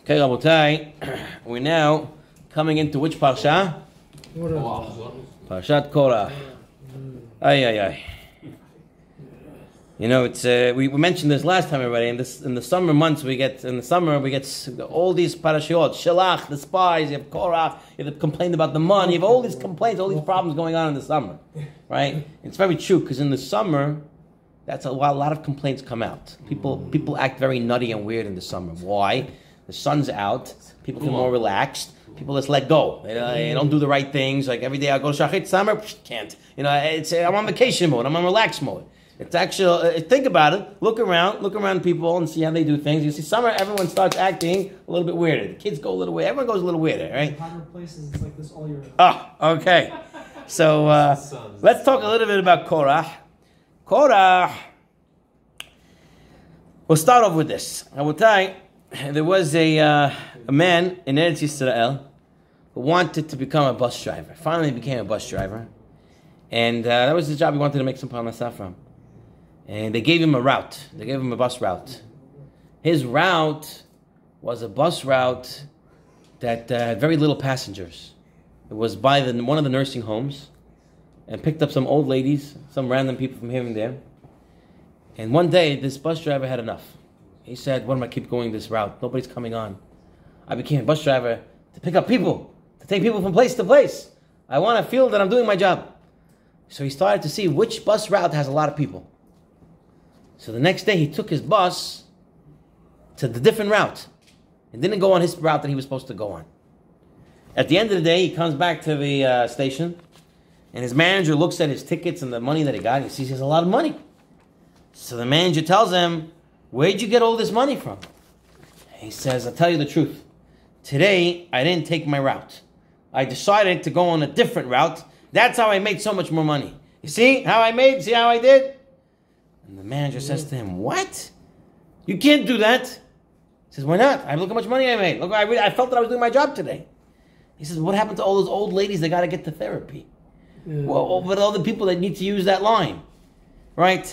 Okay, Rabotai, we're now coming into which Parsha? Parshat Korach. Ay. You know, it's we mentioned this last time already. In the summer months, we get all these parashiot, Shalach, the spies. You have Korach. You have to complain about the money. You have all these complaints, all these problems going on in the summer, right? It's very true because in the summer, that's a lot of complaints come out. People act very nutty and weird in the summer. Why? The sun's out. People feel more relaxed. People just let go. They don't do the right things. Like every day I go to Shachrit, summer, can't. You know, I'm on vacation mode. I'm on relaxed mode. It's actually, think about it. Look around people and see how they do things. You see, summer, everyone starts acting a little bit weirder. The kids go a little weird. Everyone goes a little weirder, right? In hotter places, it's like this all year. Oh, okay. So let's talk a little bit about Korach. Korach. We'll start off with this. I will tell you, there was a man in Eretz Yisrael who wanted to become a bus driver. Finally became a bus driver. And that was his job. He wanted to make some parnasah from. And they gave him a route. They gave him a bus route. His route was a bus route that had very little passengers. It was by one of the nursing homes and picked up some old ladies, some random people from here and there. And one day, this bus driver had enough. He said, what am I keep going this route? Nobody's coming on. I became a bus driver to pick up people, to take people from place to place. I want to feel that I'm doing my job. So he started to see which bus route has a lot of people. So the next day he took his bus to the different route and didn't go on his route that he was supposed to go on. At the end of the day, he comes back to the station and his manager looks at his tickets and the money that he got. And he sees he has a lot of money. So the manager tells him, where'd you get all this money from? He says, I'll tell you the truth. Today, I didn't take my route. I decided to go on a different route. That's how I made so much more money. You see how I made? See how I did? And the manager says to him, what? You can't do that. He says, why not? Look how much money I made. Look, I felt that I was doing my job today. He says, what happened to all those old ladies that got to get to therapy? Well, but all the people that need to use that line, right?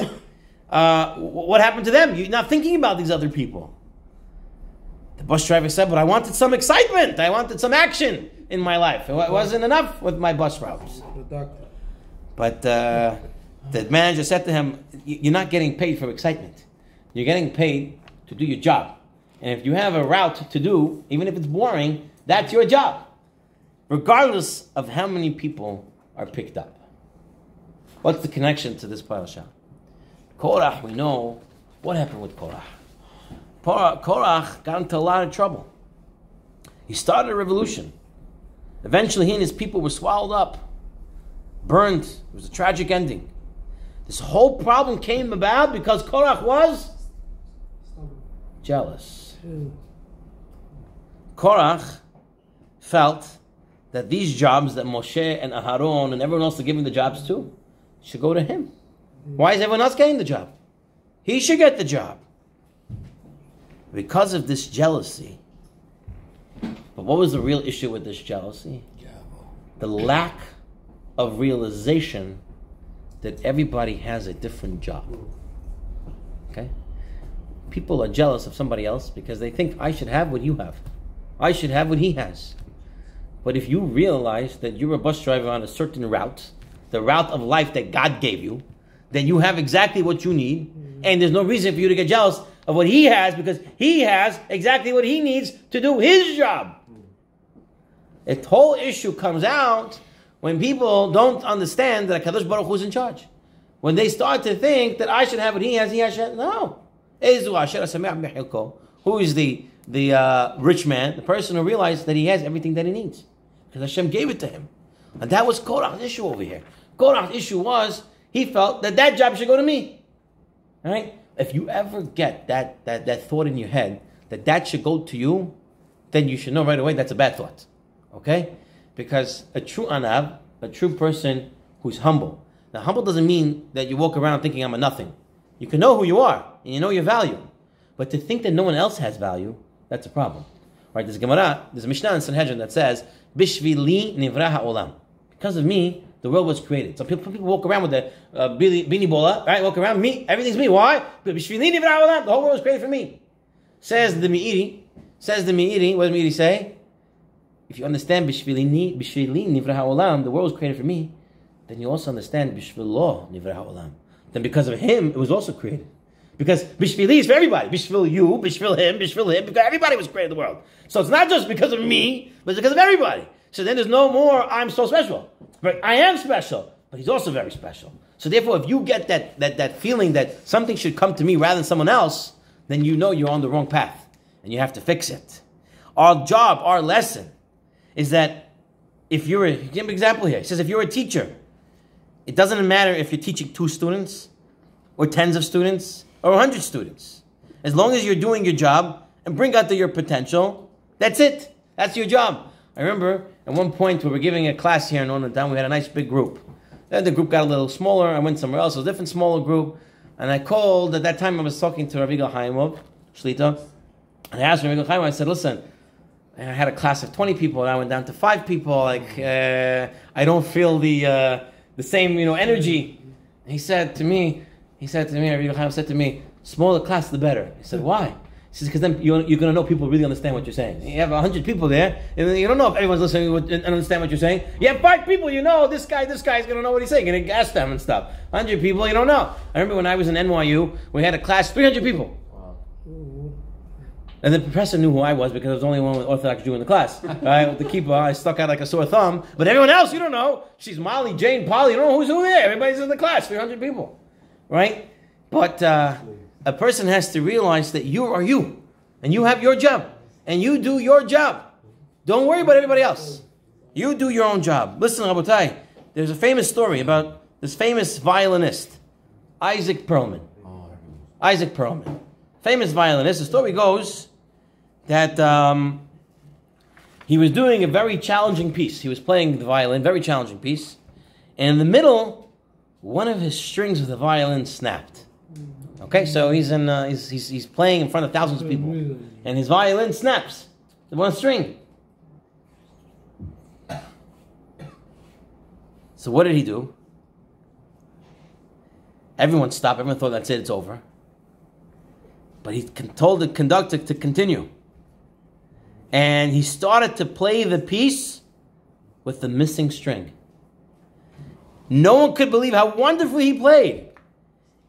What happened to them? You're not thinking about these other people. The bus driver said, but I wanted some excitement. I wanted some action in my life. It wasn't enough with my bus routes. But the manager said to him, you're not getting paid for excitement. You're getting paid to do your job. And if you have a route to do, even if it's boring, that's your job. Regardless of how many people are picked up. What's the connection to this parasha? Korach, we know what happened with Korach. Korach got into a lot of trouble. He started a revolution. Eventually he and his people were swallowed up, burned. It was a tragic ending. This whole problem came about because Korach was jealous. Korach felt that these jobs that Moshe and Aharon and everyone else are giving the jobs to should go to him. Why is everyone else getting the job? He should get the job. Because of this jealousy. But what was the real issue with this jealousy? The lack of realization that everybody has a different job. Okay? People are jealous of somebody else because they think, I should have what you have. I should have what he has. But if you realize that you're a bus driver on a certain route, the route of life that God gave you, then you have exactly what you need, and there's no reason for you to get jealous of what he has because he has exactly what he needs to do his job. The whole issue comes out when people don't understand that HaKadosh Baruch Hu is in charge. When they start to think that I should have what he has, no. Who is the rich man? The person who realized that he has everything that he needs. Because Hashem gave it to him. And that was Korach's issue over here. Korach's issue was, he felt that job should go to me. All right? If you ever get that thought in your head, that should go to you, then you should know right away that's a bad thought. Okay? Because a true anav, a true person who's humble. Now, humble doesn't mean that you walk around thinking I'm a nothing. You can know who you are, and you know your value. But to think that no one else has value, that's a problem. Right? There's a Gemara, there's a Mishnah in Sanhedrin that says, Bishvili nivra ha'olam. Because of me, the world was created. So people walk around with the bini bola, right? Walk around, me, everything's me. Why? Bishvili nivra ha'olam. The whole world was created for me. Says the Meiri, Says the Meiri, what does Meiri say? If you understand Bishvili Nivra Ha'olam, the world was created for me, then you also understand Bishvilo Nivra Ha'olam. Then because of him, it was also created. Because Bishvili is for everybody. Bishvil you, Bishvil him, because everybody was created in the world. So it's not just because of me, but it's because of everybody. So then there's no more, I'm so special. But I am special, but he's also very special. So therefore, if you get that feeling that something should come to me rather than someone else, then you know you're on the wrong path. And you have to fix it. Our job, our lesson, is that if you're give an example here. It says if you're a teacher, it doesn't matter if you're teaching 2 students, or tens of students, or 100 students. As long as you're doing your job and bring out your potential, that's it. That's your job. I remember at one point we were giving a class here in Notre Dame. We had a nice big group. Then the group got a little smaller. I went somewhere else. It was a different smaller group. And I called, at that time I was talking to Rav Yigal Chaimov, Shlita. And I asked Rav Yigal Chaimov, I said, listen, I had a class of 20 people and I went down to 5 people. I don't feel the same, energy. And he said to me, Rav Yigal Chaimov said to me, smaller class the better. I said, why? He says, because then you're going to know people really understand what you're saying. You have 100 people there, and you don't know if everyone's listening and understand what you're saying. You have 5 people, this guy's going to know what he's saying. You're going to ask them and stuff. 100 people, you don't know. I remember when I was in NYU, we had a class, 300 people. Wow. And the professor knew who I was because I was the only one with Orthodox Jew in the class. Right? With the kippah, I stuck out like a sore thumb. But everyone else, you don't know. She's Molly, Jane, Polly, you don't know who's who there. Everybody's in the class, 300 people. Right? But a person has to realize that you are you. And you have your job. And you do your job. Don't worry about everybody else. You do your own job. Listen, Rabotai, there's a famous story about this famous violinist, Isaac Perlman. Isaac Perlman. Famous violinist. The story goes that he was doing a very challenging piece. He was playing the violin, very challenging piece. And in the middle, one of his strings of the violin snapped. Okay, so he's playing in front of thousands of people, and his violin snaps the one string. So what did he do? Everyone stopped. Everyone thought that's it. It's over. But he told the conductor to continue, and he started to play the piece with the missing string. No one could believe how wonderfully he played.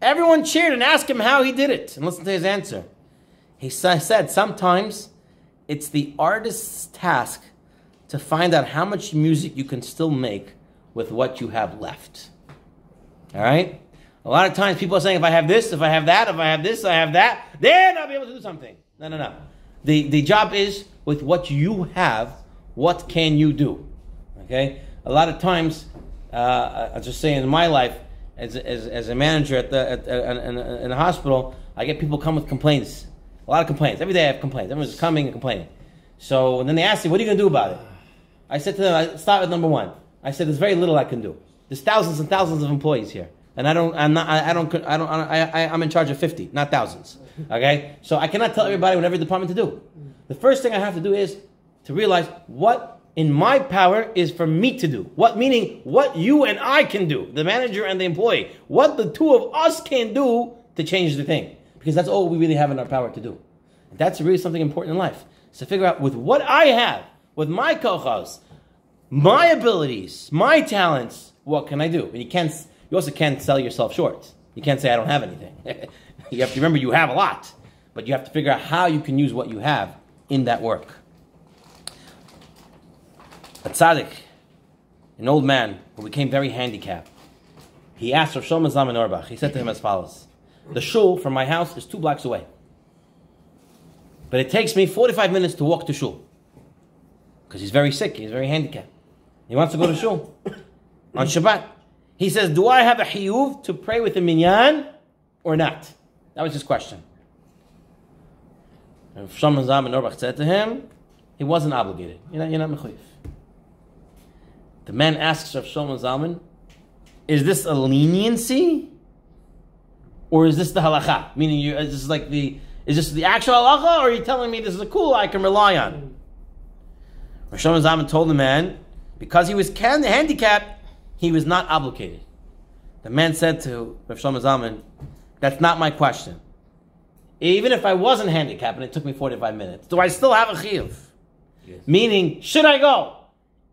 Everyone cheered and asked him how he did it. And listen to his answer. He said, sometimes it's the artist's task to find out how much music you can still make with what you have left. All right? A lot of times people are saying, if I have this, if I have that, if I have this, I have that, then I'll be able to do something. No. The job is, with what you have, what can you do? Okay? A lot of times, I'll just say in my life, as a manager in a hospital, I get people come with complaints. A lot of complaints. Every day I have complaints. Everyone's coming and complaining. So and then they ask me, what are you going to do about it? I said to them, I start with number 1. I said, there's very little I can do. There's thousands and thousands of employees here. And I'm in charge of 50, not thousands. Okay? So I cannot tell everybody in every department to do. The first thing I have to do is to realize what in my power is for me to do. Meaning what you and I can do, the manager and the employee. What the two of us can do to change the thing. Because that's all we really have in our power to do. And that's really something important in life. So figure out with what I have, with my kochos, my abilities, my talents, what can I do? And you also can't sell yourself short. You can't say I don't have anything. You have to remember you have a lot. But you have to figure out how you can use what you have in that work. A tzaddik, an old man who became very handicapped, he asked Rav Shlomo Zalman Auerbach, he said to him as follows, the shul from my house is 2 blocks away. But it takes me 45 minutes to walk to shul. Because he's very sick, he's very handicapped. He wants to go to shul on Shabbat. He says, do I have a hiyuv to pray with the minyan or not? That was his question. And Rav Shlomo Zalman Auerbach said to him, he wasn't obligated. You're not mechuyev. The man asks Rav Shlomo Zalman, is this a leniency? Or is this the halacha? Meaning, is this the actual halacha? Or are you telling me this is a kula I can rely on? Rav Shlomo Zalman told the man, because he was handicapped, he was not obligated. The man said to Rav Shlomo Zalman, that's not my question. Even if I wasn't handicapped and it took me 45 minutes, do I still have a chiyuv? Yes. Meaning, should I go?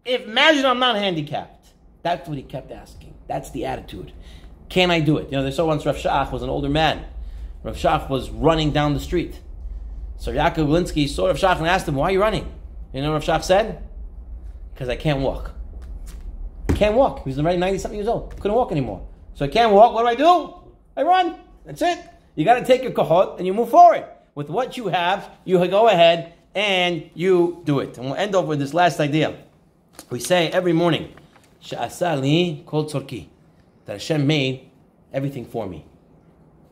Imagine I'm not handicapped. That's what he kept asking. That's the attitude. Can I do it? They saw once Rav Shach was an older man. Rav Shach was running down the street. So Yaakov Linsky saw Rav Shach and asked him, why are you running? You know what Rav Shach said? Because I can't walk. I can't walk. He was already 90-something years old. Couldn't walk anymore. So I can't walk. What do? I run. That's it. You got to take your kohot and you move forward. With what you have, you go ahead and you do it. And we'll end off with this last idea. We say every morning, Sha'asa li kol tzorki, that Hashem made everything for me.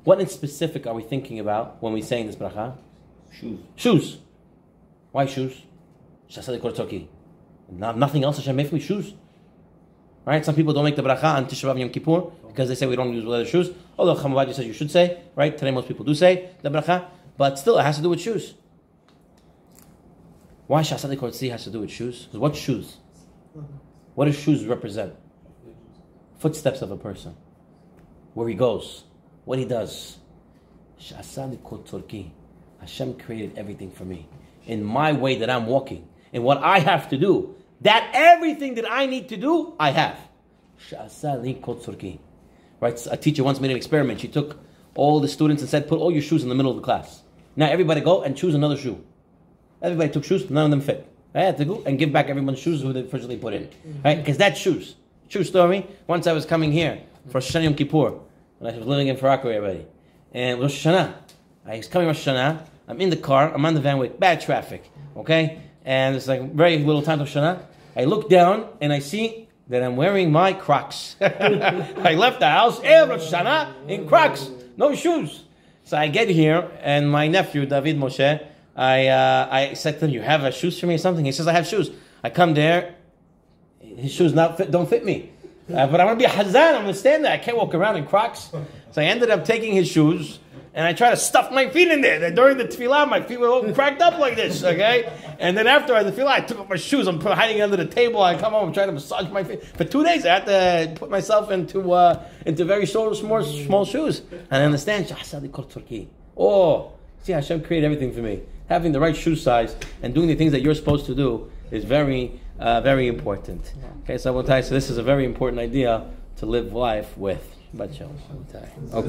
What in specific are we thinking about when we say this bracha? Shoes. Shoes. Why shoes? Sha'asa li kol tzorki. Nothing else Hashem made for me? Shoes. Right? Some people don't make the bracha on Tisha B'Av and Yom Kippur because they say we don't use leather shoes. Although Chamavadi says you should say, right? Today most people do say the bracha, but still it has to do with shoes. Why Sha'asa li kol tzorki has to do with shoes? Because what shoes? What do shoes represent? Footsteps of a person. Where he goes. What he does. Sha'asa li kol tzorki. Hashem created everything for me. In my way that I'm walking. In what I have to do. That everything that I need to do, I have. Sha'asa li kol tzorki. Right? A teacher once made an experiment. She took all the students and said, put all your shoes in the middle of the class. Now everybody go and choose another shoe. Everybody took shoes, none of them fit. I had to go and give back everyone's shoes who they originally put in. Right? Because that's shoes. True story. Once I was coming here for Rosh Hashanah Yom Kippur, when I was living in Farakwe already. And Rosh Hashanah, I was coming Rosh Hashanah, I'm in the car, I'm on the van with bad traffic. Okay? And it's like very little time to Rosh Hashanah. I look down and I see that I'm wearing my Crocs. I left the house, Rosh Hashanah, in Crocs. No shoes. So I get here and my nephew, David Moshe, I said to him, you have shoes for me or something? He says, I have shoes. I come there, his shoes don't fit me. But I want to be a hazan, I'm going to stand there. I can't walk around in Crocs. So I ended up taking his shoes, and I tried to stuff my feet in there. During the tefillah, my feet were all cracked up like this, okay? And then after the tefillah, I took off my shoes. I'm hiding under the table. I come home, I'm trying to massage my feet. For 2 days, I had to put myself into very small shoes. And I understand, oh, see, Hashem created everything for me. Having the right shoe size and doing the things that you're supposed to do is very, very important. Okay, so this is a very important idea to live life with. Okay.